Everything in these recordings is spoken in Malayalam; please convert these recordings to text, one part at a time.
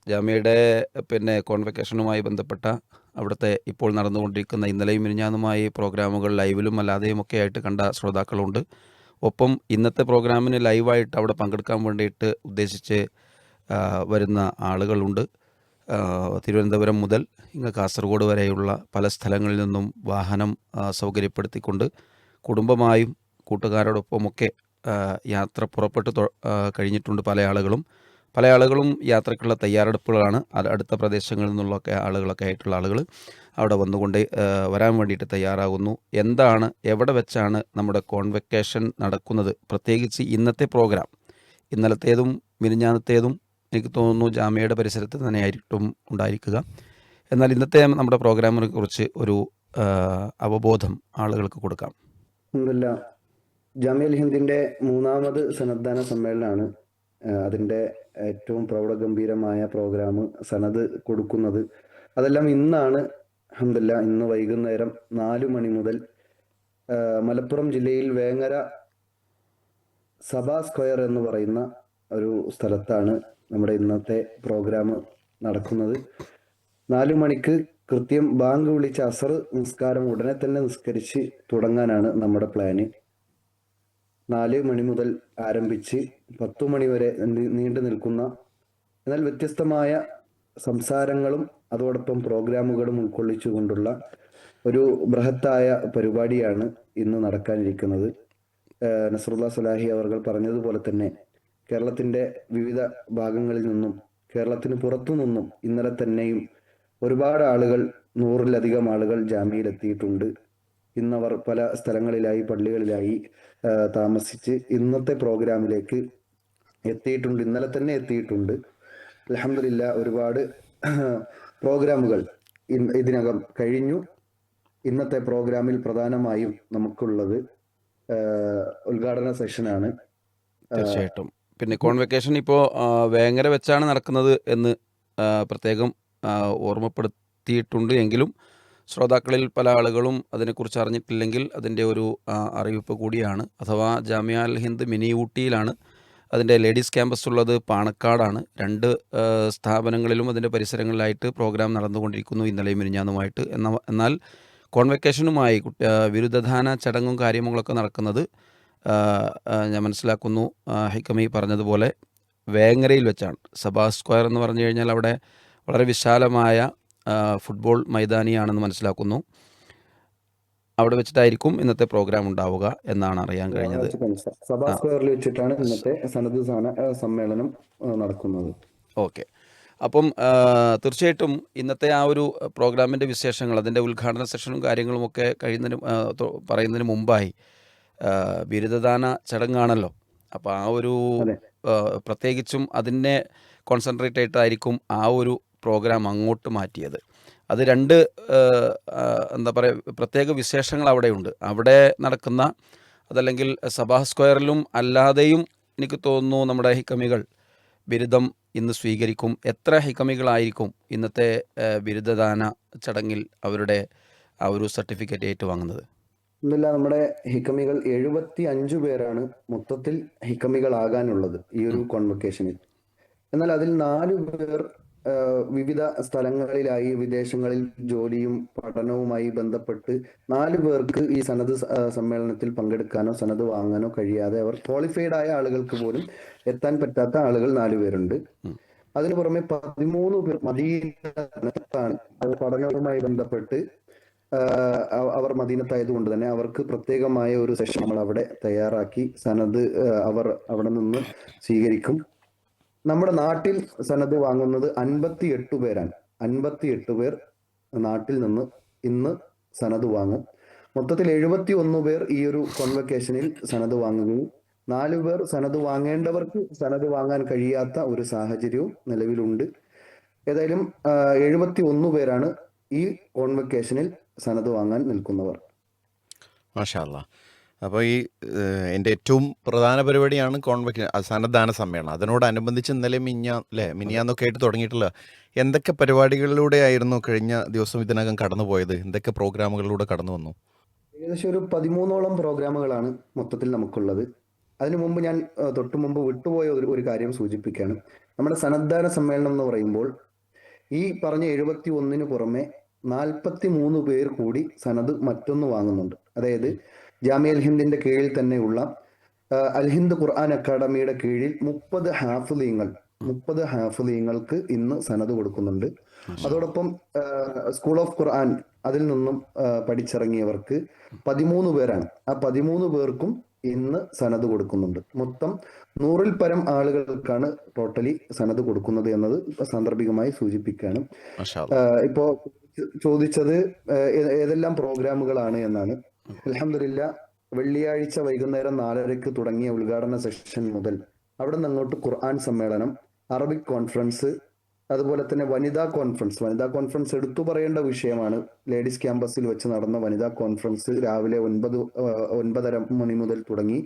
ജാമ്യയുടെ കോൺവെക്കേഷനുമായി ബന്ധപ്പെട്ട അവിടുത്തെ ഇപ്പോൾ നടന്നുകൊണ്ടിരിക്കുന്ന ഇന്നലെയും മിനിഞ്ഞാന്നുമായി പ്രോഗ്രാമുകൾ ലൈവിലും അല്ലാതെയുമൊക്കെ ആയിട്ട് കണ്ട ശ്രോതാക്കളുണ്ട്. ഒപ്പം ഇന്നത്തെ പ്രോഗ്രാമിന് ലൈവായിട്ട് അവിടെ പങ്കെടുക്കാൻ വേണ്ടിയിട്ട് ഉദ്ദേശിച്ച് വരുന്ന ആളുകളുണ്ട്. തിരുവനന്തപുരം മുതൽ ഇങ്ങ് കാസർഗോഡ് വരെയുള്ള പല സ്ഥലങ്ങളിൽ നിന്നും വാഹനം സൗകര്യപ്പെടുത്തിക്കൊണ്ട് കുടുംബമായും കൂട്ടുകാരോടൊപ്പമൊക്കെ യാത്ര പുറപ്പെട്ട് കഴിഞ്ഞിട്ടുണ്ട് പല ആളുകളും യാത്രയ്ക്കുള്ള തയ്യാറെടുപ്പുകളാണ്. അടുത്ത പ്രദേശങ്ങളിൽ നിന്നുള്ളൊക്കെ ആളുകളൊക്കെ ആയിട്ടുള്ള ആളുകൾ അവിടെ വന്നുകൊണ്ട് വരാൻ വേണ്ടിയിട്ട് തയ്യാറാകുന്നു. എന്താണ്, എവിടെ വെച്ചാണ് നമ്മുടെ കോൺവെക്കേഷൻ നടക്കുന്നത്, പ്രത്യേകിച്ച് ഇന്നത്തെ പ്രോഗ്രാം, ഇന്നലത്തേതും മിനിഞ്ഞാന്നത്തേതും എനിക്ക് തോന്നുന്നു ജാമ്യയുടെ പരിസരത്ത് തന്നെയായിരിക്കും ഉണ്ടായിരിക്കുക. എന്നാൽ ഇന്നത്തെ നമ്മുടെ പ്രോഗ്രാമിനെ കുറിച്ച് ഒരു അവബോധം ആളുകൾക്ക് കൊടുക്കാം. അൽഹംദുലില്ലാ, ജാമിഅൽ ഹിന്ദിന്റെ 3ാമത് സനദ്ദാന സമ്മേളനമാണ്. അതിന്റെ ഏറ്റവും പ്രൗഢഗംഭീരമായ പ്രോഗ്രാം സനത് കൊടുക്കുന്നത്. അതെല്ലാം ഇന്നാണ്. അൽഹംദുലില്ലാ, ഇന്ന് വൈകുന്നേരം 4 മണി മുതൽ മലപ്പുറം ജില്ലയിൽ വേങ്ങര സഭാ സ്ക്വയർ എന്ന് പറയുന്ന ഒരു സ്ഥലത്താണ് നമ്മുടെ ഇന്നത്തെ പ്രോഗ്രാം നടക്കുന്നത്. 4 മണിക്ക് കൃത്യം ബാങ്ക് വിളിച്ച അസർ നിസ്കാരം ഉടനെ തന്നെ നിസ്കരിച്ച് തുടങ്ങാനാണ് നമ്മുടെ പ്ലാന്. 4 മണി മുതൽ ആരംഭിച്ച് 10 മണി വരെ നീണ്ടു നിൽക്കുന്ന, എന്നാൽ വ്യത്യസ്തമായ സംസാരങ്ങളും അതോടൊപ്പം പ്രോഗ്രാമുകളും ഉൾക്കൊള്ളിച്ചുകൊണ്ടുള്ള ഒരു ബൃഹത്തായ പരിപാടിയാണ് ഇന്ന് നടക്കാനിരിക്കുന്നത്. നസ്രുല്ലാ സ്വലാഹി അവർ പറഞ്ഞതുപോലെ തന്നെ കേരളത്തിന്റെ വിവിധ ഭാഗങ്ങളിൽ നിന്നും കേരളത്തിന് പുറത്തു നിന്നും ഇന്നലെ തന്നെയും ഒരുപാട് ആളുകൾ, 100-ലധികം ആളുകൾ ജാമ്യയിലെത്തിയിട്ടുണ്ട്. ഇന്നവർ പല സ്ഥലങ്ങളിലായി, പള്ളികളിലായി താമസിച്ച് ഇന്നത്തെ പ്രോഗ്രാമിലേക്ക് എത്തിയിട്ടുണ്ട്. ഇന്നലെ തന്നെ എത്തിയിട്ടുണ്ട്. അൽഹംദുലില്ലാ, ഒരുപാട് പ്രോഗ്രാമുകൾ ഇതിനകം കഴിഞ്ഞു. ഇന്നത്തെ പ്രോഗ്രാമിൽ പ്രധാനമായും നമുക്കുള്ളത് ഉദ്ഘാടന സെഷനാണ്. തീർച്ചയായിട്ടും. പിന്നെ കോൺവെക്കേഷൻ ഇപ്പോൾ വേങ്ങര വെച്ചാണ് നടക്കുന്നത് എന്ന് പ്രത്യേകം ഓർമ്മപ്പെടുത്തിയിട്ടുണ്ട്. എങ്കിലും ശ്രോതാക്കളിൽ പല ആളുകളും അതിനെക്കുറിച്ച് അറിഞ്ഞിട്ടില്ലെങ്കിൽ അതിൻ്റെ ഒരു അറിയിപ്പ് കൂടിയാണ്. അഥവാ ജാമിഅൽ ഹിന്ദ് മിനി ഊട്ടിയിലാണ്. അതിൻ്റെ ലേഡീസ് ക്യാമ്പസ് ഉള്ളത് പാണക്കാടാണ്. 2 സ്ഥാപനങ്ങളിലും അതിൻ്റെ പരിസരങ്ങളിലായിട്ട് പ്രോഗ്രാം നടന്നുകൊണ്ടിരിക്കുന്നു, ഇന്നലെയും മിനിഞ്ഞാന്നുമായിട്ട്. എന്നാൽ കോൺവെക്കേഷനുമായി ബിരുദദാന ചടങ്ങും കാര്യങ്ങളൊക്കെ നടക്കുന്നത് ഞാൻ മനസ്സിലാക്കുന്നു ഹിക്കമി പറഞ്ഞതുപോലെ വേങ്ങരയിൽ വെച്ചാണ്. സഭാ സ്ക്വയർ എന്ന് പറഞ്ഞു കഴിഞ്ഞാൽ അവിടെ വളരെ വിശാലമായ ഫുട്ബോൾ മൈതാനിയാണെന്ന് മനസ്സിലാക്കുന്നു. അവിടെ വെച്ചിട്ടായിരിക്കും ഇന്നത്തെ പ്രോഗ്രാം ഉണ്ടാവുക എന്നാണ് അറിയാൻ കഴിഞ്ഞത്. സഭാ സ്ക്വയറിൽ വെച്ചിട്ടാണ് ഇന്നത്തെ സനദ് സമ്മേളനം നടക്കുന്നത്. ഓക്കെ. അപ്പം തീർച്ചയായിട്ടും ഇന്നത്തെ ആ ഒരു പ്രോഗ്രാമിൻ്റെ വിശേഷങ്ങൾ, അതിൻ്റെ ഉദ്ഘാടന സെഷനും കാര്യങ്ങളുമൊക്കെ പറയുന്നതിന് മുമ്പായി ബിരുദദാന ചടങ്ങാണല്ലോ. അപ്പോൾ ആ ഒരു പ്രത്യേകിച്ചും അതിനെ കോൺസെൻട്രേറ്റ് ആയിട്ടായിരിക്കും ആ ഒരു പ്രോഗ്രാം അങ്ങോട്ട് മാറ്റിയത്. അത് 2 എന്താ പറയുക, പ്രത്യേക വിശേഷങ്ങൾ അവിടെയുണ്ട്. അവിടെ നടക്കുന്ന, അതല്ലെങ്കിൽ സഭാ സ്ക്വയറിലും അല്ലാതെയും എനിക്ക് തോന്നുന്നു നമ്മുടെ ഹിക്കമികൾ ബിരുദം ഇന്ന് സ്വീകരിക്കും. എത്ര ഹിക്കമികളായിരിക്കും ഇന്നത്തെ ബിരുദദാന ചടങ്ങിൽ അവരുടെ ആ ഒരു സർട്ടിഫിക്കറ്റ് ഏറ്റുവാങ്ങുന്നത്? നമ്മുടെ ഹിക്കമികൾ 75 പേരാണ് മൊത്തത്തിൽ ഹിക്കമികളാകാനുള്ളത് ഈ ഒരു കോൺവെക്കേഷനിൽ. എന്നാൽ അതിൽ 4 പേർ വിവിധ സ്ഥലങ്ങളിലായി, വിദേശങ്ങളിൽ ജോലിയും പഠനവുമായി ബന്ധപ്പെട്ട് 4 പേർക്ക് ഈ സനദ് സമ്മേളനത്തിൽ പങ്കെടുക്കാനോ സനദ് വാങ്ങാനോ കഴിയാതെ അവർ ക്വാളിഫൈഡ് ആയ ആളുകൾക്ക് പോലും എത്താൻ പറ്റാത്ത ആളുകൾ 4 പേരുണ്ട്. അതിനു പുറമെ 13 പേർ മദീനത്താണ്. പഠനവുമായി ബന്ധപ്പെട്ട് അവർ മദീനത്തായതുകൊണ്ട് തന്നെ അവർക്ക് പ്രത്യേകമായ ഒരു സെഷൻ നമ്മൾ അവിടെ തയ്യാറാക്കി സനദ് അവർ അവിടെ നിന്ന് സ്വീകരിക്കും. നമ്മുടെ നാട്ടിൽ സനദ് വാങ്ങുന്നത് 58 പേരാണ്. 58 പേർ നാട്ടിൽ നിന്ന് ഇന്ന് സനദ് വാങ്ങും. മൊത്തത്തിൽ 71 പേർ ഈ ഒരു കോൺവെക്കേഷനിൽ സനദ് വാങ്ങുകയും 4 പേർ സനദ് വാങ്ങേണ്ടവർക്ക് സനദ് വാങ്ങാൻ കഴിയാത്ത ഒരു സാഹചര്യവും നിലവിലുണ്ട്. ഏതായാലും 71 പേരാണ് ഈ കോൺവെക്കേഷനിൽ സനദ് വാങ്ങാൻ നിൽക്കുന്നവർ. മാഷാ അല്ലാ. അപ്പോൾ ഈ എൻ്റെ ഏറ്റവും പ്രധാന പരിപാടിയാണ് സന്നദ്ധാന സമ്മേളനം. അതിനോടനുബന്ധിച്ച് ഇന്നലെ മിനിയാന്നൊക്കെ ആയിട്ട് തുടങ്ങിയിട്ടുള്ള എന്തൊക്കെ പരിപാടികളിലൂടെയായിരുന്നു കഴിഞ്ഞ ദിവസം ഇതിനകം കടന്നു പോയത്? എന്തൊക്കെ പ്രോഗ്രാമുകളിലൂടെ കടന്നു വന്നു? ഏകദേശം ഒരു 13ഓളം പ്രോഗ്രാമുകളാണ് മൊത്തത്തിൽ നമുക്കുള്ളത്. അതിനു മുമ്പ് ഞാൻ തൊട്ടു മുമ്പ് വിട്ടുപോയ ഒരു കാര്യം സൂചിപ്പിക്കുകയാണ്. നമ്മുടെ സന്നദ്ധാന സമ്മേളനം എന്ന് പറയുമ്പോൾ ഈ പറഞ്ഞ 71 പുറമെ 43 പേർ കൂടി സനത് മറ്റൊന്ന് വാങ്ങുന്നുണ്ട്. അതായത് ജാമിയ അൽ ഹിന്ദിന്റെ കീഴിൽ തന്നെയുള്ള അൽ ഹിന്ദ് ഖുർആൻ അക്കാദമിയുടെ കീഴിൽ 30 ഹാഫിളീങ്ങൾക്ക് ഇന്ന് സനത് കൊടുക്കുന്നുണ്ട്. അതോടൊപ്പം സ്കൂൾ ഓഫ് ഖുർആൻ അതിൽ നിന്നും പഠിച്ചിറങ്ങിയവർക്ക് 13 പേരാണ്. ആ 13 പേർക്കും ഇന്ന് സനത് കൊടുക്കുന്നുണ്ട്. മൊത്തം 100-ൽ പരം ആളുകൾക്കാണ് ടോട്ടലി സനത് കൊടുക്കുന്നത് എന്നത് സാന്ദർഭികമായി സൂചിപ്പിക്കുകയാണ്. ഇപ്പോ ചോദിച്ചത് ഏതെല്ലാം പ്രോഗ്രാമുകളാണ് എന്നാണ്. അൽഹംദുലില്ലാ, വെള്ളിയാഴ്ച വൈകുന്നേരം 4:30-ക്ക് തുടങ്ങിയ ഉദ്ഘാടന സെഷൻ മുതൽ അവിടെ നിന്ന് അങ്ങോട്ട് ഖുർആൻ സമ്മേളനം, അറബിക് കോൺഫറൻസ്, അതുപോലെ തന്നെ വനിതാ കോൺഫറൻസ് എടുത്തു പറയേണ്ട വിഷയമാണ്. ലേഡീസ് ക്യാമ്പസിൽ വെച്ച് നടന്ന വനിതാ കോൺഫറൻസ് രാവിലെ 9:30 മണി മുതൽ തുടങ്ങി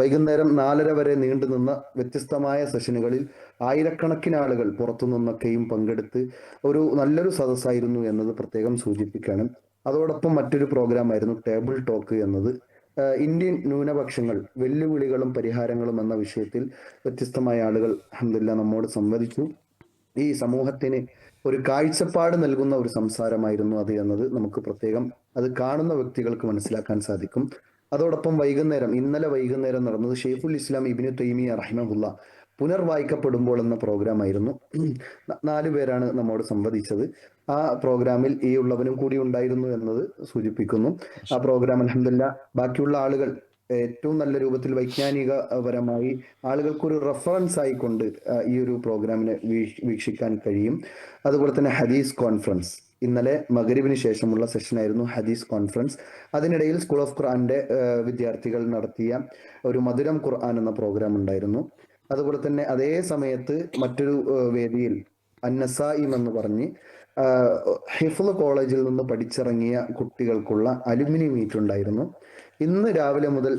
വൈകുന്നേരം 4:30 വരെ നീണ്ടുനിന്ന വ്യത്യസ്തമായ സെഷനുകളിൽ ആയിരക്കണക്കിന് ആളുകൾ പുറത്തു നിന്നൊക്കെയും പങ്കെടുത്ത് ഒരു നല്ലൊരു സദസ്സായിരുന്നു എന്നത് പ്രത്യേകം സൂചിപ്പിക്കുകയാണ്. അതോടൊപ്പം മറ്റൊരു പ്രോഗ്രാം ആയിരുന്നു ടേബിൾ ടോക്ക് എന്നത്. ഇന്ത്യൻ ന്യൂനപക്ഷങ്ങൾ, വെല്ലുവിളികളും പരിഹാരങ്ങളും എന്ന വിഷയത്തിൽ വ്യത്യസ്തമായ ആളുകൾ അൽഹംദുലില്ലാ നമ്മോട് സംവദിച്ചു. ഈ സമൂഹത്തിന് ഒരു കാഴ്ചപ്പാട് നൽകുന്ന ഒരു സംസാരമായിരുന്നു അത് എന്നത് നമുക്ക് പ്രത്യേകം അത് കാണുന്ന വ്യക്തികൾക്ക് മനസ്സിലാക്കാൻ സാധിക്കും. അതോടൊപ്പം ഇന്നലെ വൈകുന്നേരം നടന്നത് ഷെയ്ഖുൽ ഇസ്ലാം ഇബ്നു തൈമിയ റഹിമഹുല്ല പുനർവായിക്കപ്പെടുമ്പോൾ എന്ന പ്രോഗ്രാം ആയിരുന്നു. 4 പേരാണ് നമ്മോട് സംവദിച്ചത്. ആ പ്രോഗ്രാമിൽ ഈ ഉള്ളവനും കൂടി ഉണ്ടായിരുന്നു എന്നത് സൂചിപ്പിക്കുന്നു. ആ പ്രോഗ്രാം അൽഹംദുലില്ലാ ബാക്കിയുള്ള ആളുകൾ ഏറ്റവും നല്ല രൂപത്തിൽ വൈജ്ഞാനികപരമായി ആളുകൾക്കൊരു റെഫറൻസ് ആയിക്കൊണ്ട് ഈ ഒരു പ്രോഗ്രാമിനെ വീക്ഷിക്കാൻ കഴിയും. അതുപോലെ തന്നെ ഹദീസ് കോൺഫറൻസ്, ഇന്നലെ മഗ്രിബിന് ശേഷമുള്ള സെഷനായിരുന്നു ഹദീസ് കോൺഫറൻസ്. അതിനിടയിൽ സ്കൂൾ ഓഫ് ഖുർആന്റെ വിദ്യാർത്ഥികൾ നടത്തിയ ഒരു മധുരം ഖുർആൻ എന്ന പ്രോഗ്രാം ഉണ്ടായിരുന്നു. അതുപോലെ തന്നെ അതേ സമയത്ത് മറ്റൊരു വേദിയിൽ അന്നസായിം എന്ന് പറഞ്ഞ് ഹിഫ്ള് കോളേജിൽ നിന്ന് പഠിച്ചിറങ്ങിയ കുട്ടികൾക്കുള്ള അലുമിനി മീറ്റ് ഉണ്ടായിരുന്നു. ഇന്ന് രാവിലെ മുതൽ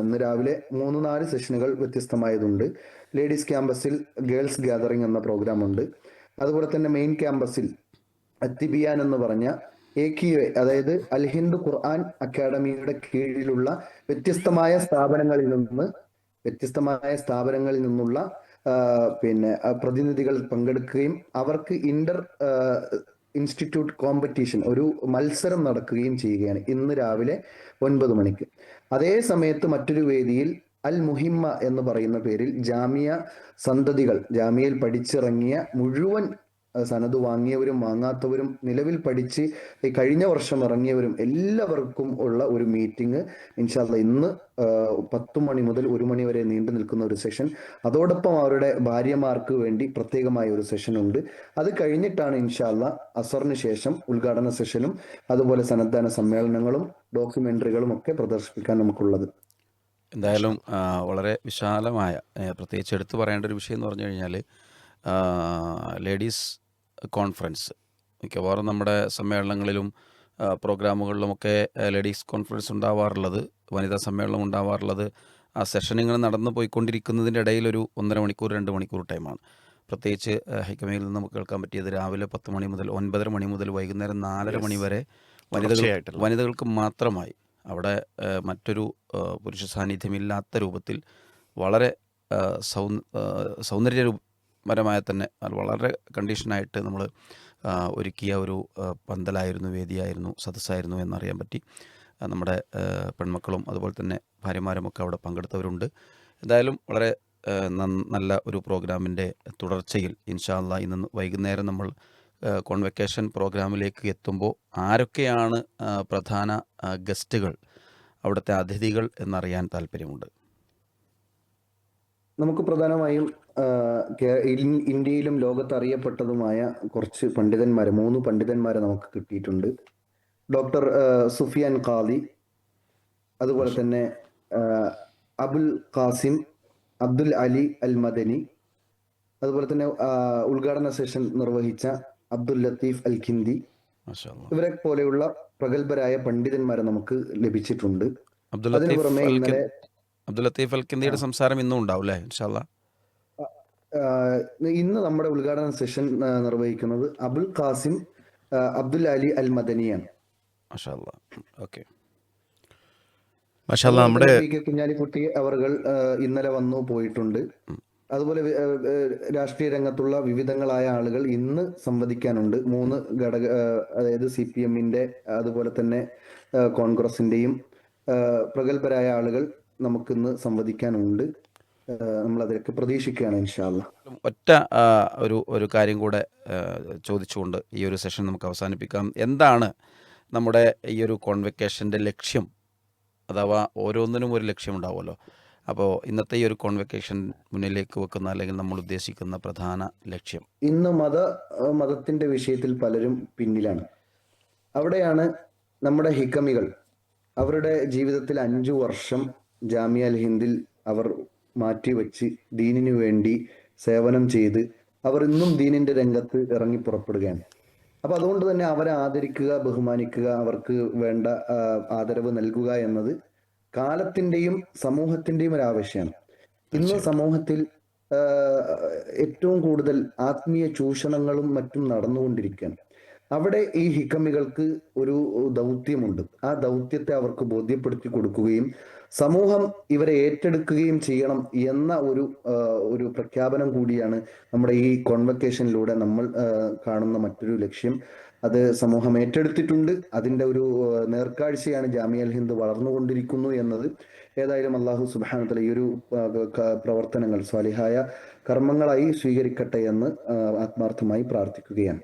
ഇന്ന് രാവിലെ 3-4 സെഷനുകൾ വ്യത്യസ്തമായതുണ്ട്. ലേഡീസ് ക്യാമ്പസിൽ ഗേൾസ് ഗ്യാതറിംഗ് എന്ന പ്രോഗ്രാം ഉണ്ട്. അതുപോലെ തന്നെ മെയിൻ ക്യാമ്പസിൽ അത്തിബിയാൻ എന്ന് പറഞ്ഞ AQA, അതായത് അൽ ഹിന്ദ് ഖുർആൻ അക്കാദമിയുടെ കീഴിലുള്ള വ്യത്യസ്തമായ സ്ഥാപനങ്ങളിൽ നിന്നുള്ള പ്രതിനിധികൾ പങ്കെടുക്കുകയും അവർക്ക് ഇൻസ്റ്റിറ്റ്യൂട്ട് കോമ്പറ്റീഷൻ, ഒരു മത്സരം നടക്കുകയും ചെയ്യുകയാണ് ഇന്ന് രാവിലെ 9 മണിക്ക്. അതേ സമയത്ത് മറ്റൊരു വേദിയിൽ അൽ മുഹിമ്മ എന്ന് പറയുന്ന പേരിൽ ജാമിയയിൽ പഠിച്ചിറങ്ങിയ മുഴുവൻ സനത് വാങ്ങിയവരും വാങ്ങാത്തവരും നിലവിൽ പഠിച്ച് കഴിഞ്ഞ വർഷം ഇറങ്ങിയവരും എല്ലാവർക്കും ഉള്ള ഒരു മീറ്റിംഗ് ഇൻഷാ അല്ലാഹ് ഇന്ന് 10 മണി മുതൽ 1 മണി വരെ നീണ്ടു നിൽക്കുന്ന ഒരു സെഷൻ. അതോടൊപ്പം അവരുടെ ഭാര്യമാർക്ക് വേണ്ടി പ്രത്യേകമായ ഒരു സെഷൻ ഉണ്ട്. അത് കഴിഞ്ഞിട്ടാണ് ഇൻഷാ അല്ലാഹ് അസറിന് ശേഷം ഉദ്ഘാടന സെഷനും അതുപോലെ സന്നദ്ധാന സമ്മേളനങ്ങളും ഡോക്യുമെന്ററികളും ഒക്കെ പ്രദർശിപ്പിക്കാൻ നമുക്കുള്ളത്. എന്തായാലും വളരെ വിശാലമായ, പ്രത്യേകിച്ച് എടുത്തു പറയേണ്ട ഒരു വിഷയം എന്ന് പറഞ്ഞു കഴിഞ്ഞാൽ ലേഡീസ് കോൺഫറൻസ്. മിക്കവാറും നമ്മുടെ സമ്മേളനങ്ങളിലും പ്രോഗ്രാമുകളിലുമൊക്കെ ലേഡീസ് കോൺഫറൻസ് ഉണ്ടാവാറുള്ളത്, വനിതാ സമ്മേളനം ഉണ്ടാവാറുള്ളത് ആ സെഷനിങ്ങനെ നടന്നു പോയിക്കൊണ്ടിരിക്കുന്നതിൻ്റെ ഇടയിൽ ഒരു 1.5 മണിക്കൂർ 2 മണിക്കൂർ ടൈമാണ്. പ്രത്യേകിച്ച് ഹൈക്കമയിൽ നിന്ന് നമുക്ക് കേൾക്കാൻ പറ്റിയത് രാവിലെ 10 മണി മുതൽ 9:30 മണി മുതൽ വൈകുന്നേരം 4:30 മണി വരെ വനിതകൾക്ക് മാത്രമായി അവിടെ മറ്റൊരു പുരുഷ സാന്നിധ്യമില്ലാത്ത രൂപത്തിൽ വളരെ സൗന്ദര്യപരമായ തന്നെ വളരെ കണ്ടീഷനായിട്ട് നമ്മൾ ഒരുക്കിയ ഒരു പന്തലായിരുന്നു, വേദിയായിരുന്നു, സദസ്സായിരുന്നു എന്നറിയാൻ പറ്റി. നമ്മുടെ പെൺമക്കളും അതുപോലെ തന്നെ ഭാര്യമാരുമൊക്കെ അവിടെ പങ്കെടുത്തവരുണ്ട്. എന്തായാലും വളരെ നല്ല ഒരു പ്രോഗ്രാമിൻ്റെ തുടർച്ചയിൽ ഇൻഷാ അല്ലാഹ് ഇന്ന് വൈകുന്നേരം നമ്മൾ കോൺവെക്കേഷൻ പ്രോഗ്രാമിലേക്ക് എത്തുമ്പോൾ ആരൊക്കെയാണ് പ്രധാന ഗസ്റ്റുകൾ, അവിടുത്തെ അതിഥികൾ എന്നറിയാൻ താല്പര്യമുണ്ട്. നമുക്ക് പ്രധാനമായും ഇന്ത്യയിലും ലോകത്ത് അറിയപ്പെട്ടതുമായ കുറച്ച് പണ്ഡിതന്മാരെ, 3 പണ്ഡിതന്മാരെ നമുക്ക് കിട്ടിയിട്ടുണ്ട്. ഡോക്ടർ സുഫിയാൻ ഖാദി, അതുപോലെ തന്നെ അബുൽ ഖാസിം അബ്ദുൽ അലി അൽ മദനി, അതുപോലെ തന്നെ ഉദ്ഘാടന സെഷൻ നിർവഹിച്ച അബ്ദുൽ ലത്തീഫ് അൽ ഖിന്ദി, ഇവരെ പോലെയുള്ള പ്രഗത്ഭരായ പണ്ഡിതന്മാരെ നമുക്ക് ലഭിച്ചിട്ടുണ്ട്. അതിനു പുറമെ അബ്ദുൽ ലത്തീഫ് അൽ ഖിന്ദിയുടെ സംസാരം ഇന്നും ഉണ്ടാവും അല്ലേ? ഇൻഷാ അല്ലാഹ് ഇന്ന് നമ്മുടെ ഉദ്ഘാടന സെഷൻ നിർവഹിക്കുന്നത് അബുൽ ഖാസിം അബ്ദുൽ അലി അൽ മദനിയാണ്. നമ്മുടെ കുഞ്ഞാലിക്കുട്ടി അവർ ഇന്നലെ വന്നു പോയിട്ടുണ്ട്. അതുപോലെ രാഷ്ട്രീയ രംഗത്തുള്ള വിവിധങ്ങളായ ആളുകൾ ഇന്ന് സംവദിക്കാനുണ്ട്. 3 ഘടക അതായത് CPM-ന്റെ അതുപോലെ തന്നെ കോൺഗ്രസിന്റെയും പ്രഗത്ഭരായ ആളുകൾ നമുക്കിന്ന് സംവദിക്കാനുണ്ട്. നമ്മൾ അതിലൊക്കെ പ്രതീക്ഷിക്കുകയാണ് ഇൻഷാ അല്ലാ. ഒറ്റ ഒരു കാര്യം കൂടെ ചോദിച്ചുകൊണ്ട് ഈ ഒരു സെഷൻ നമുക്ക് അവസാനിപ്പിക്കാം. എന്താണ് നമ്മുടെ ഈ ഒരു കോൺവെക്കേഷൻ്റെ ലക്ഷ്യം? അഥവാ ഓരോന്നിനും ഒരു ലക്ഷ്യമുണ്ടാവുമല്ലോ. അപ്പോൾ ഇന്നത്തെ ഈ ഒരു കോൺവെക്കേഷൻ മുന്നിലേക്ക് വെക്കുന്ന അല്ലെങ്കിൽ നമ്മൾ ഉദ്ദേശിക്കുന്ന പ്രധാന ലക്ഷ്യം? ഇന്ന് മതത്തിന്റെ വിഷയത്തിൽ പലരും പിന്നിലാണ്. അവിടെയാണ് നമ്മുടെ ഹിക്കമികൾ അവരുടെ ജീവിതത്തിൽ 5 വർഷം ജാമിയ അൽ ഹിന്ദിൽ അവർ മാറ്റിവെച്ച് ദീനിനു വേണ്ടി സേവനം ചെയ്ത് അവർ ഇന്നും ദീനിന്റെ രംഗത്ത് ഇറങ്ങി പുറപ്പെടുകയാണ്. അപ്പൊ അതുകൊണ്ട് തന്നെ അവരെ ആദരിക്കുക, ബഹുമാനിക്കുക, അവർക്ക് വേണ്ട ആദരവ് നൽകുക എന്നത് കാലത്തിന്റെയും സമൂഹത്തിന്റെയും ഒരു ആവശ്യമാണ്. ഇന്ന് സമൂഹത്തിൽ ഏറ്റവും കൂടുതൽ ആത്മീയ ചൂഷണങ്ങളും മറ്റും നടന്നുകൊണ്ടിരിക്കുകയാണ്. അവിടെ ഈ ഹിക്കമികൾക്ക് ഒരു ദൗത്യമുണ്ട്. ആ ദൗത്യത്തെ അവർക്ക് ബോധ്യപ്പെടുത്തി കൊടുക്കുകയും സമൂഹം ഇവരെ ഏറ്റെടുക്കുകയും ചെയ്യണം എന്ന ഒരു പ്രഖ്യാപനം കൂടിയാണ് നമ്മുടെ ഈ കോൺവെക്കേഷനിലൂടെ നമ്മൾ കാണുന്ന മറ്റൊരു ലക്ഷ്യം. അത് സമൂഹം ഏറ്റെടുത്തിട്ടുണ്ട്. അതിന്റെ ഒരു നേർക്കാഴ്ചയാണ് ജാമിയ അൽ ഹിന്ദ് വളർന്നുകൊണ്ടിരിക്കുന്നു എന്നത്. ഏതായാലും അല്ലാഹു സുബ്ഹാനഹു വ തആല ഈ ഒരു പ്രവർത്തനങ്ങൾ സ്വാലിഹായ കർമ്മങ്ങളായി സ്വീകരിക്കട്ടെ എന്ന് ആത്മാർത്ഥമായി പ്രാർത്ഥിക്കുകയാണ്.